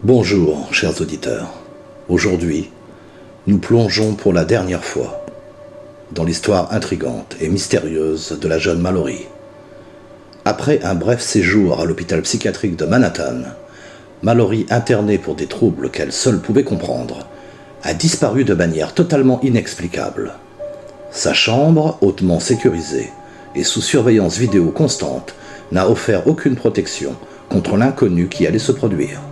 Bonjour, chers auditeurs. Aujourd'hui, nous plongeons pour la dernière fois dans l'histoire intrigante et mystérieuse de la jeune Mallory. Après un bref séjour à l'hôpital psychiatrique de Manhattan, Mallory, internée pour des troubles qu'elle seule pouvait comprendre, a disparu de manière totalement inexplicable. Sa chambre, hautement sécurisée et sous surveillance vidéo constante, n'a offert aucune protection contre l'inconnu qui allait se produire.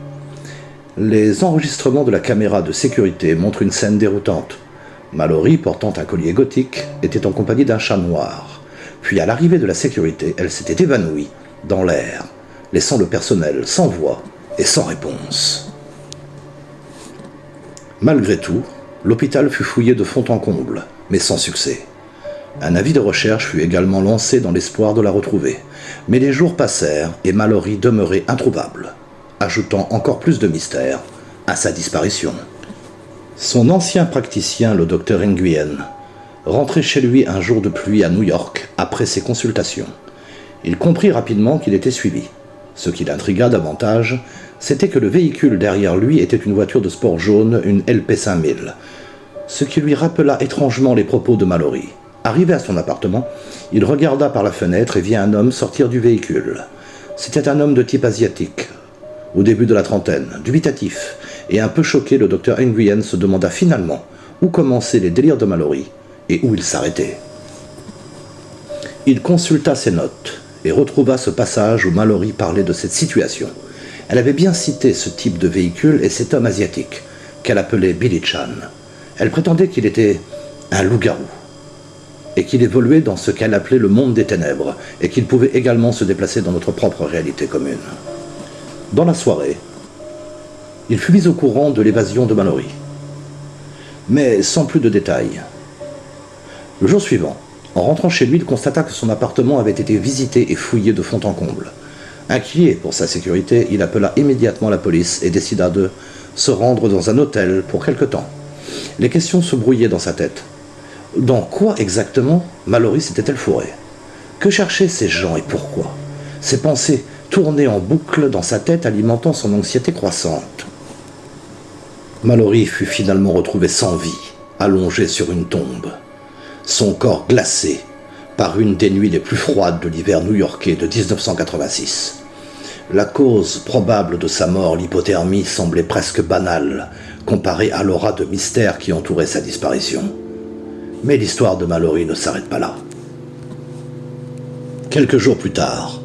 Les enregistrements de la caméra de sécurité montrent une scène déroutante. Mallory, portant un collier gothique, était en compagnie d'un chat noir. Puis, à l'arrivée de la sécurité, elle s'était évanouie dans l'air, laissant le personnel sans voix et sans réponse. Malgré tout, l'hôpital fut fouillé de fond en comble, mais sans succès. Un avis de recherche fut également lancé dans l'espoir de la retrouver. Mais les jours passèrent et Mallory demeurait introuvable, ajoutant encore plus de mystère à sa disparition. Son ancien praticien, le docteur Nguyen, rentrait chez lui un jour de pluie à New York après ses consultations. Il comprit rapidement qu'il était suivi. Ce qui l'intrigua davantage, c'était que le véhicule derrière lui était une voiture de sport jaune, une LP5000, ce qui lui rappela étrangement les propos de Mallory. Arrivé à son appartement, il regarda par la fenêtre et vit un homme sortir du véhicule. C'était un homme de type asiatique, au début de la trentaine, dubitatif, et un peu choqué, le docteur Nguyen se demanda finalement où commençaient les délires de Mallory et où ils s'arrêtaient. Il consulta ses notes et retrouva ce passage où Mallory parlait de cette situation. Elle avait bien cité ce type de véhicule et cet homme asiatique, qu'elle appelait Billy Chan. Elle prétendait qu'il était un loup-garou, et qu'il évoluait dans ce qu'elle appelait le monde des ténèbres, et qu'il pouvait également se déplacer dans notre propre réalité commune. Dans la soirée, il fut mis au courant de l'évasion de Mallory, mais sans plus de détails. Le jour suivant, en rentrant chez lui, il constata que son appartement avait été visité et fouillé de fond en comble. Inquiet pour sa sécurité, il appela immédiatement la police et décida de se rendre dans un hôtel pour quelque temps. Les questions se brouillaient dans sa tête. Dans quoi exactement Mallory s'était-elle fourrée? Que cherchaient ces gens et pourquoi? Ses pensées tournaient en boucle dans sa tête, alimentant son anxiété croissante. Mallory fut finalement retrouvée sans vie, allongée sur une tombe, son corps glacé par une des nuits les plus froides de l'hiver new-yorkais de 1986. La cause probable de sa mort, l'hypothermie, semblait presque banale, comparée à l'aura de mystère qui entourait sa disparition. Mais l'histoire de Mallory ne s'arrête pas là. Quelques jours plus tard,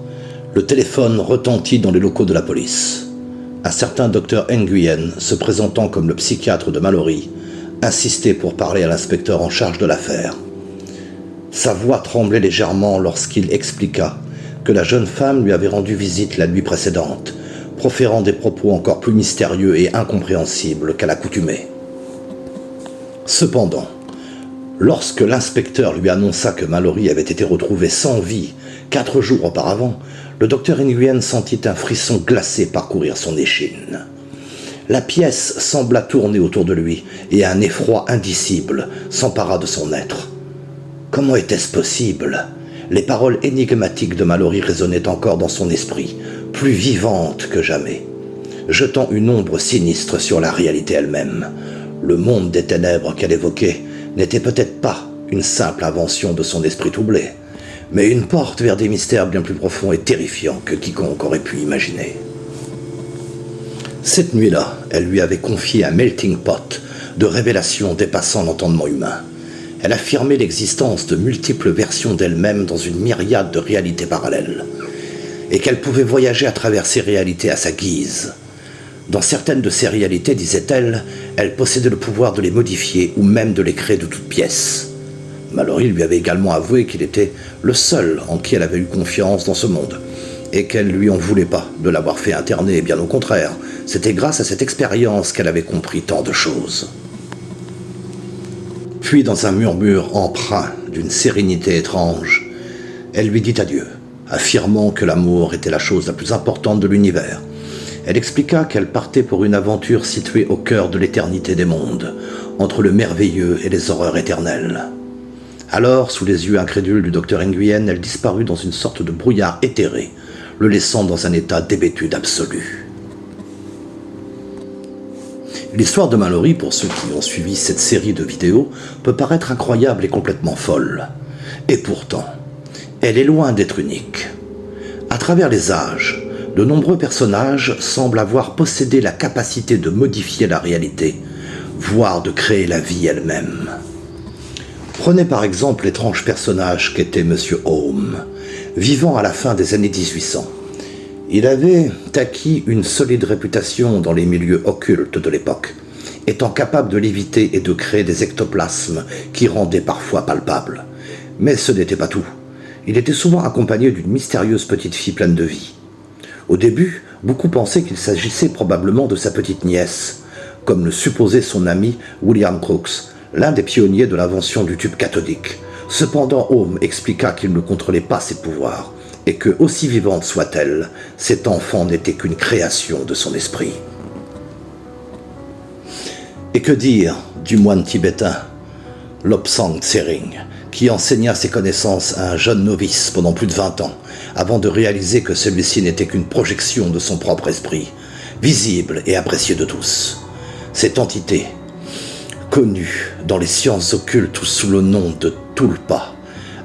le téléphone retentit dans les locaux de la police. Un certain docteur Nguyen, se présentant comme le psychiatre de Mallory, insistait pour parler à l'inspecteur en charge de l'affaire. Sa voix tremblait légèrement lorsqu'il expliqua que la jeune femme lui avait rendu visite la nuit précédente, proférant des propos encore plus mystérieux et incompréhensibles qu'à l'accoutumée. Cependant, lorsque l'inspecteur lui annonça que Mallory avait été retrouvée sans vie 4 jours auparavant, le docteur Nguyen sentit un frisson glacé parcourir son échine. La pièce sembla tourner autour de lui et un effroi indicible s'empara de son être. Comment était-ce possible? Les paroles énigmatiques de Mallory résonnaient encore dans son esprit, plus vivantes que jamais, jetant une ombre sinistre sur la réalité elle-même. Le monde des ténèbres qu'elle évoquait n'était peut-être pas une simple invention de son esprit troublé, mais une porte vers des mystères bien plus profonds et terrifiants que quiconque aurait pu imaginer. Cette nuit-là, elle lui avait confié un melting pot de révélations dépassant l'entendement humain. Elle affirmait l'existence de multiples versions d'elle-même dans une myriade de réalités parallèles, et qu'elle pouvait voyager à travers ces réalités à sa guise. Dans certaines de ces réalités, disait-elle, elle possédait le pouvoir de les modifier ou même de les créer de toutes pièces. Mallory lui avait également avoué qu'il était le seul en qui elle avait eu confiance dans ce monde, et qu'elle lui en voulait pas de l'avoir fait interner, bien au contraire. C'était grâce à cette expérience qu'elle avait compris tant de choses. Puis, dans un murmure empreint d'une sérénité étrange, elle lui dit adieu, affirmant que l'amour était la chose la plus importante de l'univers. Elle expliqua qu'elle partait pour une aventure située au cœur de l'éternité des mondes, entre le merveilleux et les horreurs éternelles. Alors, sous les yeux incrédules du docteur Nguyen, elle disparut dans une sorte de brouillard éthéré, le laissant dans un état d'hébétude absolue. L'histoire de Mallory, pour ceux qui ont suivi cette série de vidéos, peut paraître incroyable et complètement folle. Et pourtant, elle est loin d'être unique. À travers les âges, de nombreux personnages semblent avoir possédé la capacité de modifier la réalité, voire de créer la vie elle-même. Prenez par exemple l'étrange personnage qu'était Monsieur Home, vivant à la fin des années 1800. Il avait acquis une solide réputation dans les milieux occultes de l'époque, étant capable de léviter et de créer des ectoplasmes qui rendaient parfois palpables. Mais ce n'était pas tout. Il était souvent accompagné d'une mystérieuse petite fille pleine de vie. Au début, beaucoup pensaient qu'il s'agissait probablement de sa petite nièce, comme le supposait son ami William Crookes, l'un des pionniers de l'invention du tube cathodique. Cependant, Home expliqua qu'il ne contrôlait pas ses pouvoirs, et que, aussi vivante soit-elle, cet enfant n'était qu'une création de son esprit. Et que dire du moine tibétain Lobsang Tsering, qui enseigna ses connaissances à un jeune novice pendant plus de 20 ans, avant de réaliser que celui-ci n'était qu'une projection de son propre esprit, visible et apprécié de tous. Cette entité, connue dans les sciences occultes sous le nom de Tulpa,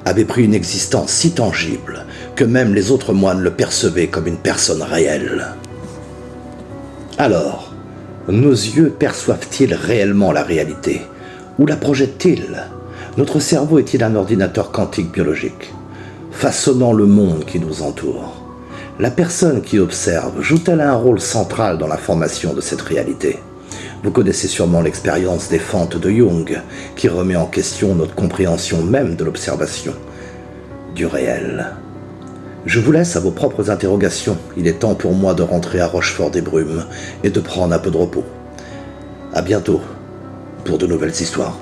avait pris une existence si tangible que même les autres moines le percevaient comme une personne réelle. Alors, nos yeux perçoivent-ils réellement la réalité? Ou la projettent-ils? Notre cerveau est-il un ordinateur quantique biologique, façonnant le monde qui nous entoure? La personne qui observe joue-t-elle un rôle central dans la formation de cette réalité? Vous connaissez sûrement l'expérience des fentes de Jung, qui remet en question notre compréhension même de l'observation, du réel. Je vous laisse à vos propres interrogations. Il est temps pour moi de rentrer à Rochefort-des-Brumes et de prendre un peu de repos. À bientôt pour de nouvelles histoires.